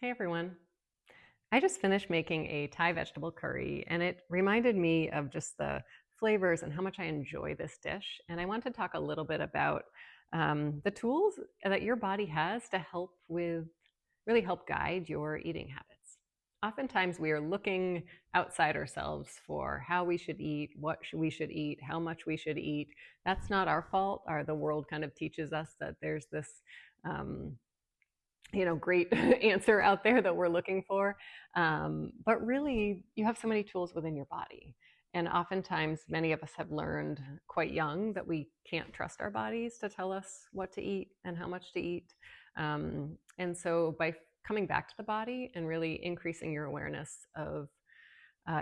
Hey everyone. I just finished making a Thai vegetable curry and it reminded me of just the flavors and how much I enjoy this dish. And I want to talk a little bit about the tools that your body has to really help guide your eating habits. Oftentimes we are looking outside ourselves for how we should eat, we should eat, how much we should eat. That's not our fault. The world kind of teaches us that there's this um, great answer out there that we're looking for. But really, you have so many tools within your body. And oftentimes, many of us have learned quite young that we can't trust our bodies to tell us what to eat and how much to eat. And so, by coming back to the body and really increasing your awareness of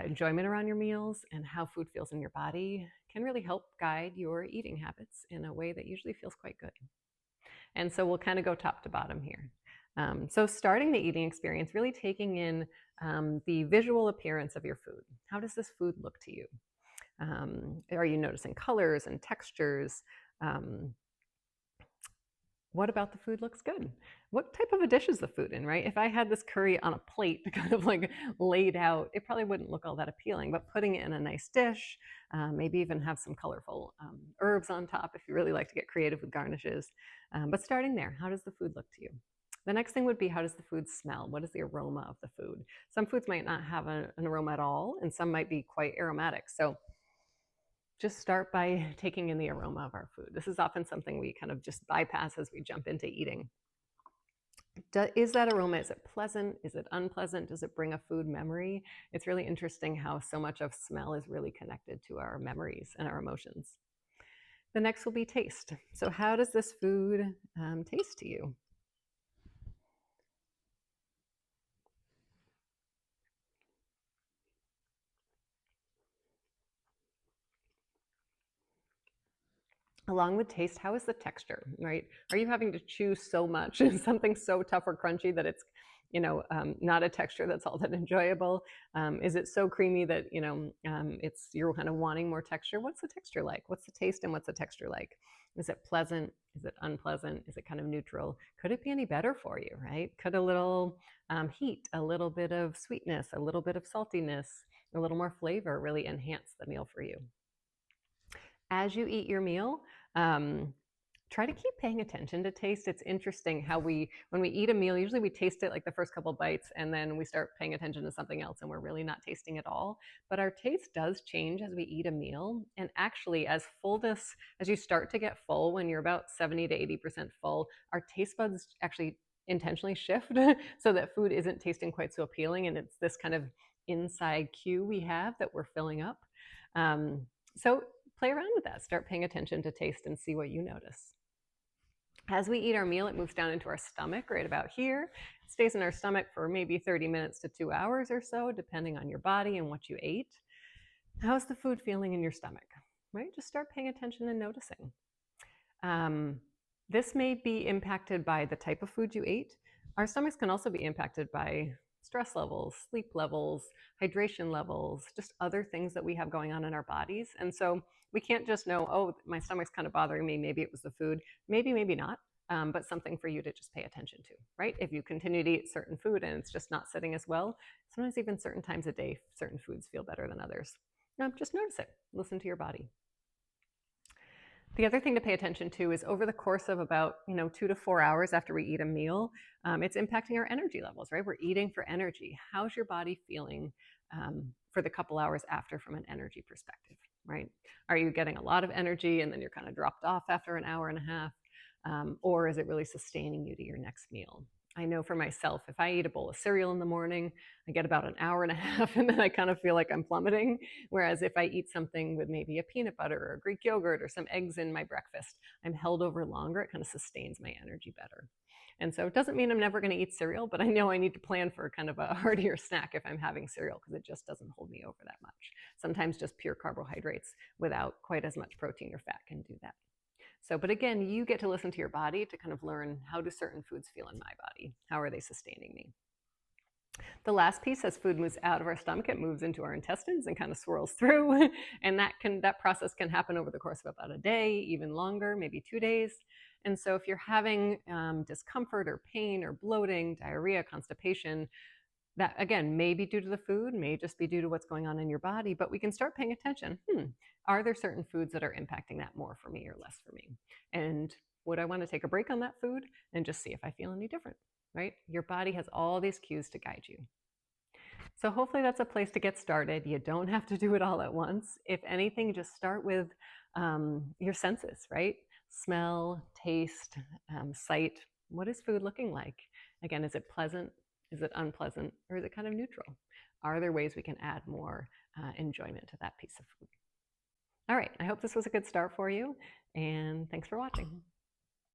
enjoyment around your meals and how food feels in your body, can really help guide your eating habits in a way that usually feels quite good. And so we'll kind of go top to bottom here. So starting the eating experience, really taking in the visual appearance of your food. How does this food look to you? Are you noticing colors and textures? What about the food looks good? What type of a dish is the food in, right? If I had this curry on a plate kind of like laid out, it probably wouldn't look all that appealing, but putting it in a nice dish, maybe even have some colorful herbs on top if you really like to get creative with garnishes. But starting there, how does the food look to you? The next thing would be, how does the food smell? What is the aroma of the food? Some foods might not have an aroma at all, and some might be quite aromatic. So just start by taking in the aroma of our food. This is often something we kind of just bypass as we jump into eating. Is that aroma, is it pleasant? Is it unpleasant? Does it bring a food memory? It's really interesting how so much of smell is really connected to our memories and our emotions. The next will be taste. So how does this food taste to you? Along with taste, how is the texture, right? Are you having to chew so much something so tough or crunchy that it's, not a texture that's all that enjoyable? Is it so creamy that, you're kind of wanting more texture? What's the texture like? What's the taste and what's the texture like? Is it pleasant? Is it unpleasant? Is it kind of neutral? Could it be any better for you, right? Could a little heat, a little bit of sweetness, a little bit of saltiness, a little more flavor really enhance the meal for you? As you eat your meal, try to keep paying attention to taste. It's interesting how when we eat a meal, usually we taste it like the first couple bites and then we start paying attention to something else and we're really not tasting at all. But our taste does change as we eat a meal. And actually, as you start to get full, when you're about 70 to 80% full, our taste buds actually intentionally shift so that food isn't tasting quite so appealing. And it's this kind of inside cue we have that we're filling up. So play around with that. Start paying attention to taste and see what you notice. As we eat our meal, it moves down into our stomach right about here. It stays in our stomach for maybe 30 minutes to 2 hours or so, depending on your body and what you ate. How's the food feeling in your stomach? Right? Just start paying attention and noticing. This may be impacted by the type of food you ate. Our stomachs can also be impacted by stress levels, sleep levels, hydration levels, just other things that we have going on in our bodies. And so we can't just know, oh, my stomach's kind of bothering me. Maybe it was the food. Maybe not. But something for you to just pay attention to, right? If you continue to eat certain food and it's just not sitting as well, sometimes even certain times a day, certain foods feel better than others. Just notice it. Listen to your body. The other thing to pay attention to is over the course of about 2 to 4 hours after we eat a meal, it's impacting our energy levels, right? We're eating for energy. How's your body feeling for the couple hours after from an energy perspective, right? Are you getting a lot of energy and then you're kind of dropped off after an hour and a half? Or is it really sustaining you to your next meal? I know for myself, if I eat a bowl of cereal in the morning, I get about an hour and a half and then I kind of feel like I'm plummeting. Whereas if I eat something with maybe a peanut butter or a Greek yogurt or some eggs in my breakfast, I'm held over longer. It kind of sustains my energy better. And so it doesn't mean I'm never going to eat cereal, but I know I need to plan for kind of a heartier snack if I'm having cereal because it just doesn't hold me over that much. Sometimes just pure carbohydrates without quite as much protein or fat can do that. So, but again, you get to listen to your body to kind of learn, how do certain foods feel in my body? How are they sustaining me? The last piece, as food moves out of our stomach, it moves into our intestines and kind of swirls through. And that process can happen over the course of about a day, even longer, maybe 2 days. And so if you're having discomfort or pain or bloating, diarrhea, constipation, that again may be due to the food, may just be due to what's going on in your body, but we can start paying attention. Are there certain foods that are impacting that more for me or less for me? And would I want to take a break on that food and just see if I feel any different, right? Your body has all these cues to guide you. So hopefully that's a place to get started. You don't have to do it all at once. If anything, just start with your senses, right? Smell, taste, sight. What is food looking like? Again, is it pleasant? Is it unpleasant? Or is it kind of neutral? Are there ways we can add more enjoyment to that piece of food? All right, I hope this was a good start for you, and thanks for watching.